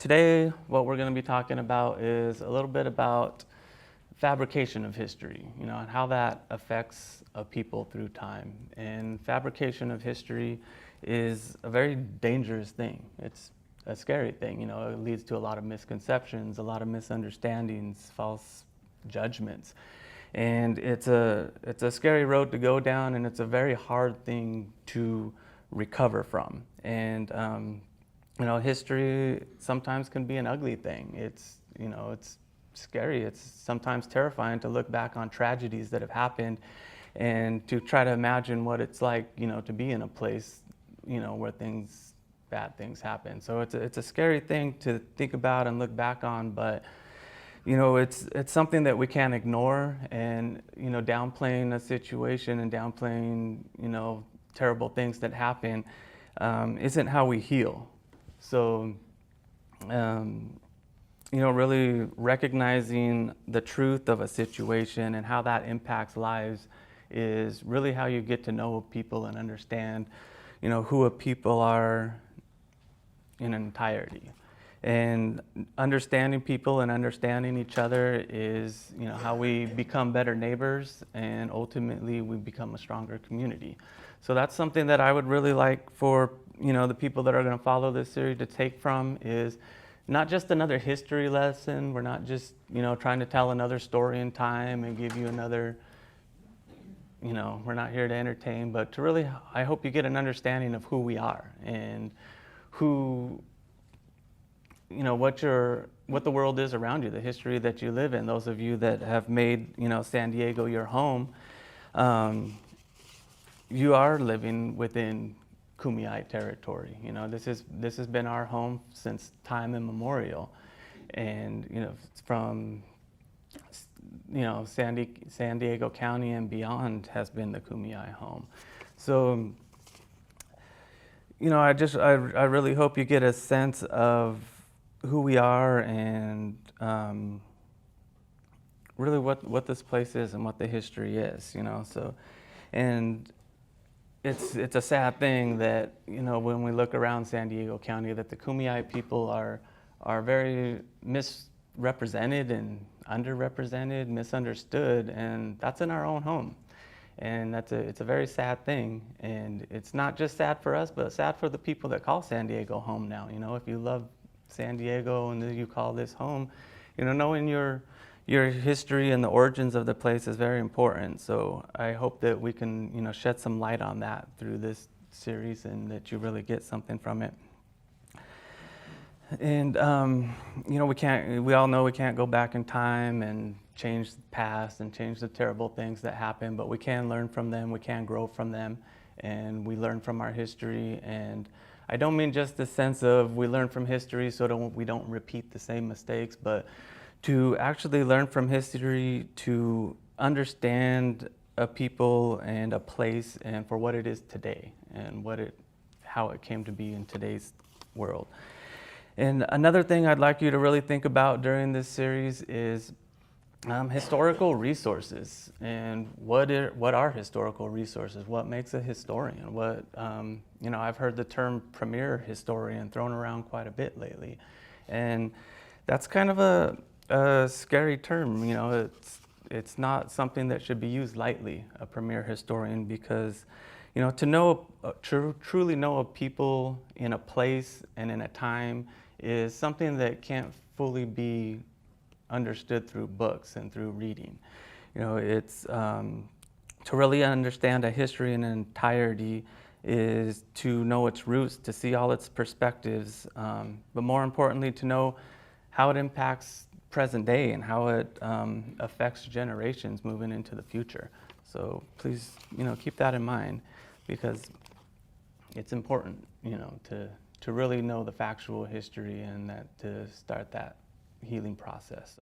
Today, what we're going to be talking about is a little bit about fabrication of history, and how that affects a people through time. And fabrication of history is a very dangerous thing. It's a scary thing, it leads to a lot of misconceptions, a lot of misunderstandings, false judgments. And it's a scary road to go down, and it's a very hard thing to recover from. And history sometimes can be an ugly thing. It's scary. It's sometimes terrifying to look back on tragedies that have happened and to try to imagine what it's like, to be in a place, where bad things happen. So it's a scary thing to think about and look back on, but it's something that we can't ignore. And downplaying a situation and downplaying terrible things that happen isn't how we heal. So really recognizing the truth of a situation and how that impacts lives is really how you get to know people and understand who a people are in entirety. And understanding people and understanding each other is how we become better neighbors, and ultimately we become a stronger community. So that's something that I would really like for the people that are going to follow this series to take from, is not just another history lesson. We're not just trying to tell another story in time and give you another, we're not here to entertain, but to really, I hope you get an understanding of who we are and who, what the world is around you, the history that you live in. Those of you that have made San Diego your home, you are living within Kumeyaay territory. This has been our home since time immemorial, and from San Diego County and beyond has been the Kumeyaay home. So I really hope you get a sense of who we are and really what this place is and what the history is. So, and it's a sad thing that when we look around San Diego County, that the Kumeyaay people are very misrepresented and underrepresented, misunderstood, and that's in our own home. And it's a very sad thing, and it's not just sad for us, but sad for the people that call San Diego home now. If you love San Diego and you call this home, knowing your history and the origins of the place is very important. So I hope that we can shed some light on that through this series, and that you really get something from it. And we all know we can't go back in time and change the past and change the terrible things that happen, but we can learn from them, we can grow from them, and we learn from our history. And I don't mean just the sense of we learn from history so we don't repeat the same mistakes, but to actually learn from history, to understand a people and a place and for what it is today, and how it came to be in today's world. And another thing I'd like you to really think about during this series is historical resources, and what are historical resources? What makes a historian? I've heard the term premier historian thrown around quite a bit lately, and that's kind of a scary term. It's not something that should be used lightly, a premier historian, because to truly know a people in a place and in a time is something that can't fully be understood through books and through reading. It's to really understand a history in entirety is to know its roots, to see all its perspectives, but more importantly, to know how it impacts present day and how it affects generations moving into the future. So please, keep that in mind, because it's important, to really know the factual history, and that to start that healing process.